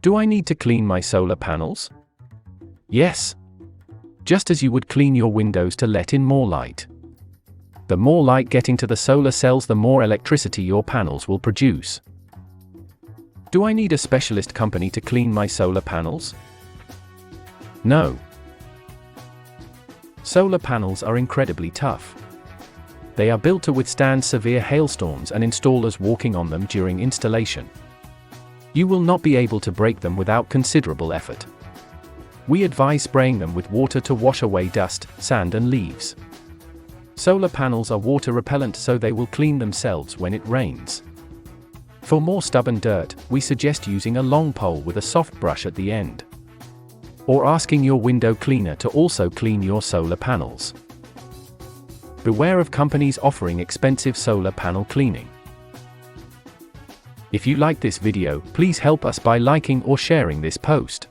Do I need to clean my solar panels? Yes. Just as you would clean your windows to let in more light. The more light getting to the solar cells, the more electricity your panels will produce. Do I need a specialist company to clean my solar panels? No. Solar panels are incredibly tough. They are built to withstand severe hailstorms and installers walking on them during installation. You will not be able to break them without considerable effort. We advise spraying them with water to wash away dust, sand and leaves. Solar panels are water repellent, so they will clean themselves when it rains. For more stubborn dirt, we suggest using a long pole with a soft brush at the end. Or asking your window cleaner to also clean your solar panels. Beware of companies offering expensive solar panel cleaning. If you like this video, please help us by liking or sharing this post.